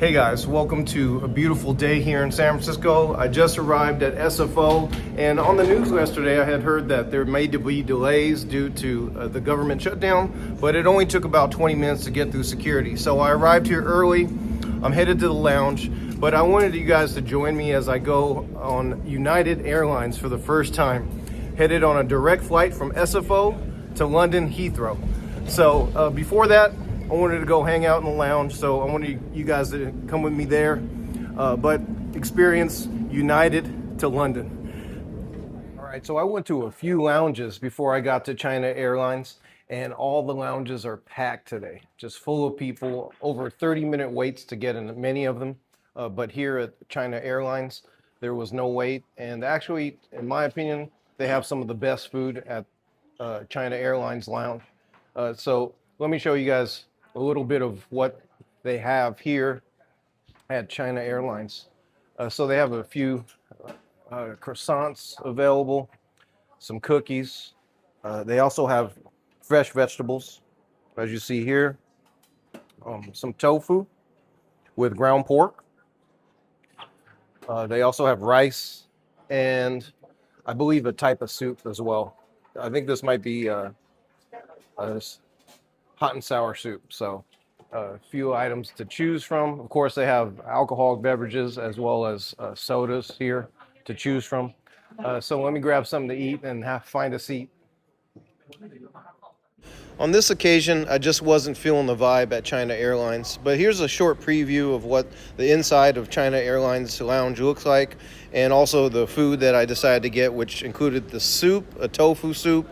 Hey guys, welcome to a beautiful day here in San Francisco. I just arrived at SFO, and on the news yesterday I had heard that there may be delays due to the government shutdown, but it only took about 20 minutes to get through security. So I arrived here early. I'm headed to the lounge, but I wanted you guys to join me as I go on United Airlines for the first time. Headed on a direct flight from SFO to London Heathrow. So before that, I wanted to go hang out in the lounge, so I wanted you guys to come with me there, but experience United to London. All right, so I went to a few lounges before I got to China Airlines, and all the lounges are packed today, just full of people, over 30-minute waits to get in many of them. But here at China Airlines, there was no wait, and actually, in my opinion, they have some of the best food at China Airlines lounge. So let me show you guys a little bit of what they have here at China Airlines. So they have a few croissants available, some cookies. They also have fresh vegetables, as you see here, some tofu with ground pork. They also have rice and I believe a type of soup as well. I think this might be hot and sour soup. So a few items to choose from. Of course, they have alcoholic beverages as well as sodas here to choose from. So let me grab something to eat and find a seat. On this occasion, I just wasn't feeling the vibe at China Airlines, but here's a short preview of what the inside of China Airlines lounge looks like, and also the food that I decided to get, which included the soup, a tofu soup,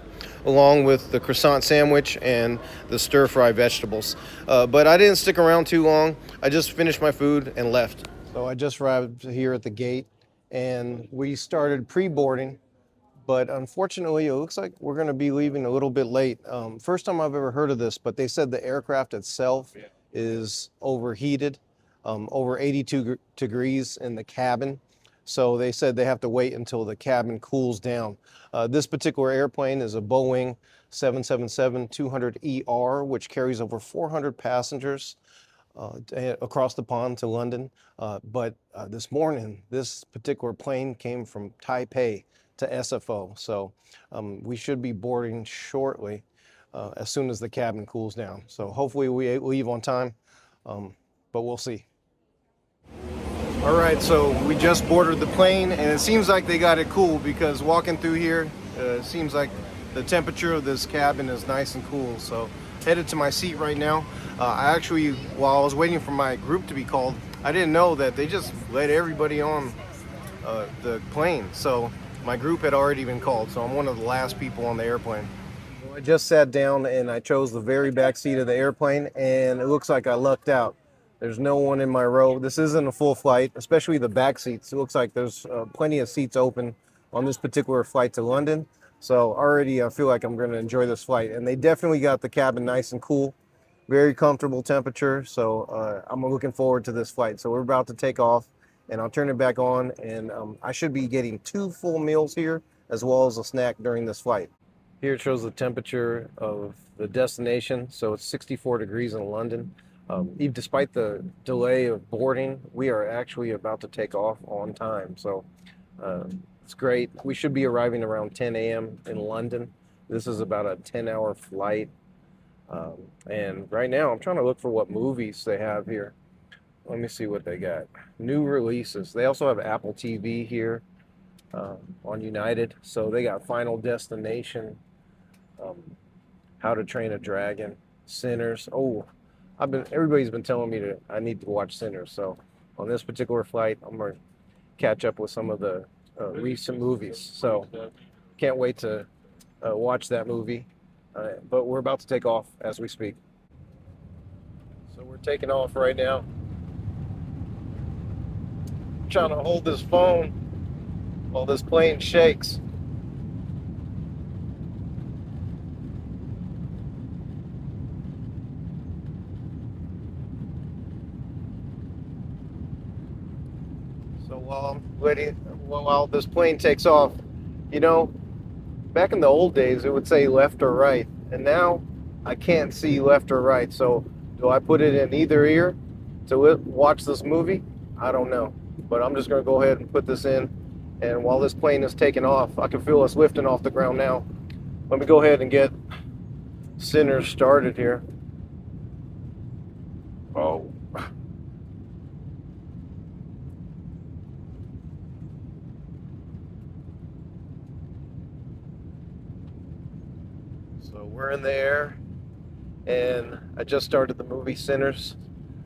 along with the croissant sandwich and the stir-fry vegetables. But I didn't stick around too long. I just finished my food and left. So I just arrived here at the gate, and we started pre-boarding. But unfortunately, it looks like we're going to be leaving a little bit late. First time I've ever heard of this, but they said the aircraft itself is overheated, over 82 degrees in the cabin. So they said they have to wait until the cabin cools down. This particular airplane is a Boeing 777-200ER, which carries over 400 passengers across the pond to London. But this morning, this particular plane came from Taipei to SFO. So we should be boarding shortly as soon as the cabin cools down. So hopefully we leave on time, but we'll see. All right, so we just boarded the plane, and it seems like they got it cool because walking through here, it seems like the temperature of this cabin is nice and cool. So headed to my seat right now. I actually, while I was waiting for my group to be called, I didn't know that they just let everybody on the plane. So my group had already been called, so I'm one of the last people on the airplane. Well, I just sat down and I chose the very back seat of the airplane, and it looks like I lucked out. There's no one in my row. This isn't a full flight, especially the back seats. It looks like there's plenty of seats open on this particular flight to London. So already I feel like I'm going to enjoy this flight. And they definitely got the cabin nice and cool, very comfortable temperature. So I'm looking forward to this flight. So we're about to take off, and I'll turn it back on. And I should be getting 2 full meals here, as well as a snack during this flight. Here it shows the temperature of the destination. So it's 64 degrees in London. Despite the delay of boarding, we are actually about to take off on time. So it's great. We should be arriving around 10 a.m. in London. This is about a 10-hour flight. And right now I'm trying to look for what movies they have here. Let me see what they got. New releases. They also have Apple TV here on United. So they got Final Destination, How to Train a Dragon, Sinners. Oh, everybody's been telling me I need to watch Sinners. So on this particular flight, I'm going to catch up with some of the recent movies. So can't wait to watch that movie. But we're about to take off as we speak. So we're taking off right now. I'm trying to hold this phone while this plane shakes. So while this plane takes off, back in the old days, it would say left or right, and now I can't see left or right. So do I put it in either ear to watch this movie? I don't know. But I'm just going to go ahead and put this in. And while this plane is taking off, I can feel us lifting off the ground now. Let me go ahead and get Sinners started here. Oh. So we're in the air, and I just started the movie Sinners.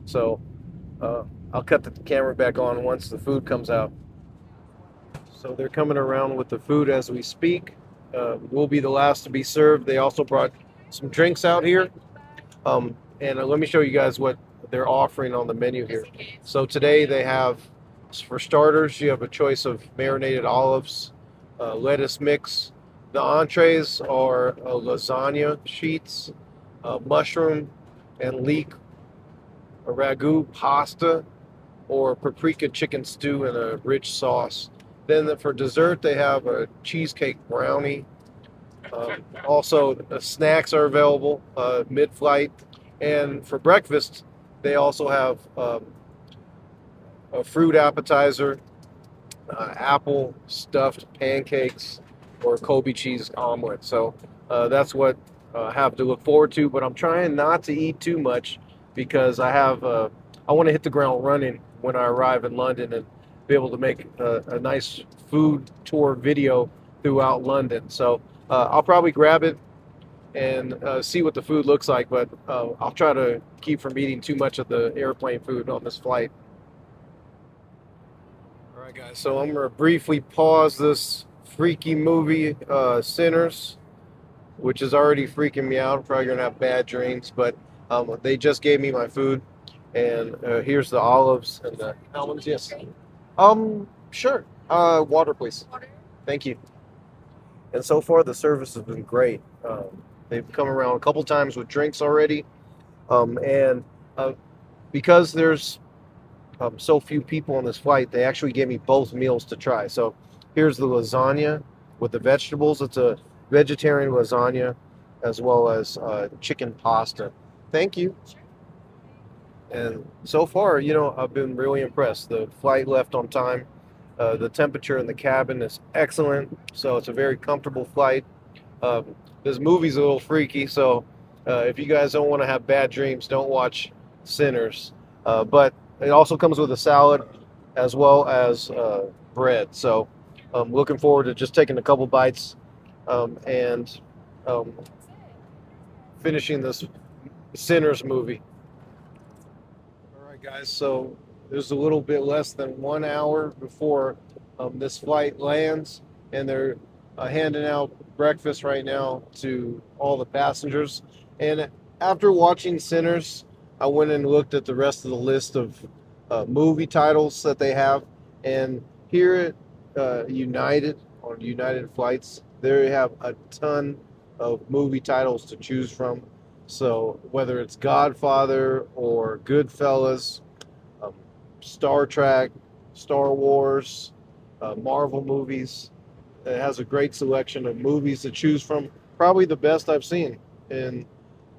So I'll cut the camera back on once the food comes out. So they're coming around with the food as we speak. We'll be the last to be served. They also brought some drinks out here. And let me show you guys what they're offering on the menu here. So today they have, for starters, you have a choice of marinated olives, lettuce mix. The entrees are lasagna sheets, mushroom and leek, a ragu pasta, or paprika chicken stew in a rich sauce. Then for dessert, they have a cheesecake brownie. Also, snacks are available mid-flight. And for breakfast, they also have a fruit appetizer, apple stuffed pancakes, or Kobe cheese omelet. So that's what I have to look forward to. But I'm trying not to eat too much because I want to hit the ground running when I arrive in London and be able to make a nice food tour video throughout London. So I'll probably grab it and see what the food looks like, but I'll try to keep from eating too much of the airplane food on this flight. All right, guys, so I'm going to briefly pause this freaky movie, Sinners, which is already freaking me out. I'm probably going to have bad dreams, but they just gave me my food, and here's the olives and the almonds. Yes. Sure. Water, please. Water. Thank you. And so far, the service has been great. They've come around a couple times with drinks already, and because there's so few people on this flight, they actually gave me both meals to try. So here's the lasagna with the vegetables. It's a vegetarian lasagna as well as chicken pasta. Thank you. And so far, I've been really impressed. The flight left on time. The temperature in the cabin is excellent, so it's a very comfortable flight. This movie's a little freaky, so if you guys don't want to have bad dreams, don't watch Sinners. But it also comes with a salad as well as bread. So I'm looking forward to just taking a couple bites and finishing this Sinners movie. All right, guys, so there's a little bit less than 1 hour before this flight lands, and they're handing out breakfast right now to all the passengers. And after watching Sinners, I went and looked at the rest of the list of movie titles that they have. And here at United, on United flights, they have a ton of movie titles to choose from. So whether it's Godfather or Goodfellas, Star Trek, Star Wars, Marvel movies. It has a great selection of movies to choose from. Probably the best I've seen in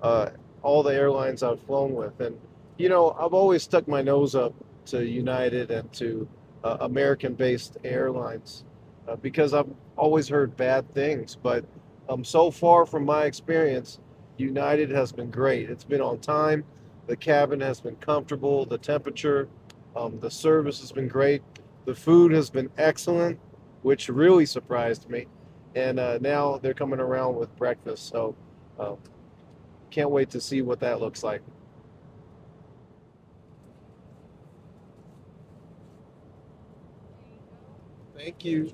all the airlines I've flown with. And, I've always stuck my nose up to United and to American-based airlines because I've always heard bad things. But so far from my experience, United has been great. It's been on time. The cabin has been comfortable. The temperature, the service has been great. The food has been excellent, which really surprised me. And now they're coming around with breakfast. So can't wait to see what that looks like. Thank you.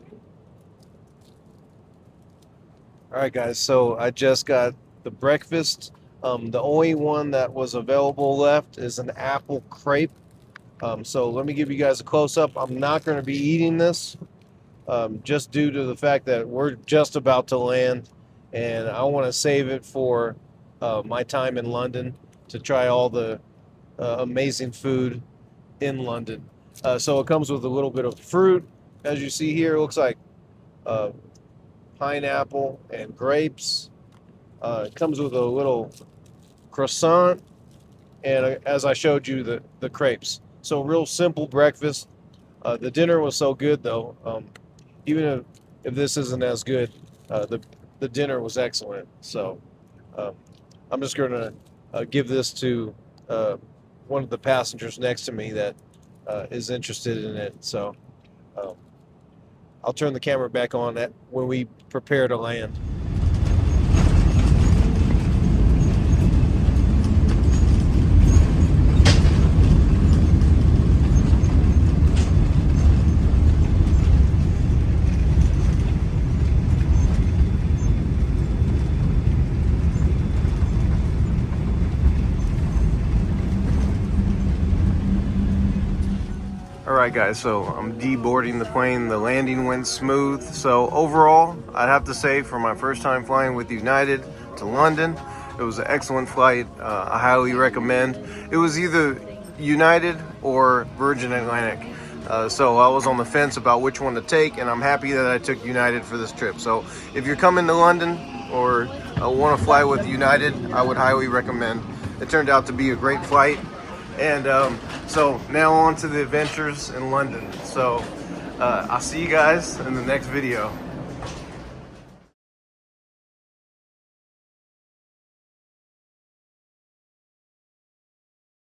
All right, guys. So I just got the breakfast. The only one that was available left is an apple crepe. So let me give you guys a close-up. I'm not going to be eating this just due to the fact that we're just about to land, and I want to save it for my time in London to try all the amazing food in London. So it comes with a little bit of fruit. As you see here, it looks like pineapple and grapes. It comes with a little croissant and as I showed you, the crepes. So real simple breakfast. The dinner was so good though. Even if this isn't as good, the dinner was excellent. So um, I'm just going to give this to one of the passengers next to me that is interested in it. So um, I'll turn the camera back on when we prepare to land. All right, guys, so I'm deboarding the plane. The landing went smooth. So overall, I'd have to say for my first time flying with United to London, it was an excellent flight. I highly recommend. It was either United or Virgin Atlantic. So I was on the fence about which one to take, and I'm happy that I took United for this trip. So if you're coming to London or want to fly with United, I would highly recommend. It turned out to be a great flight. And so now on to the adventures in London. So I'll see you guys in the next video.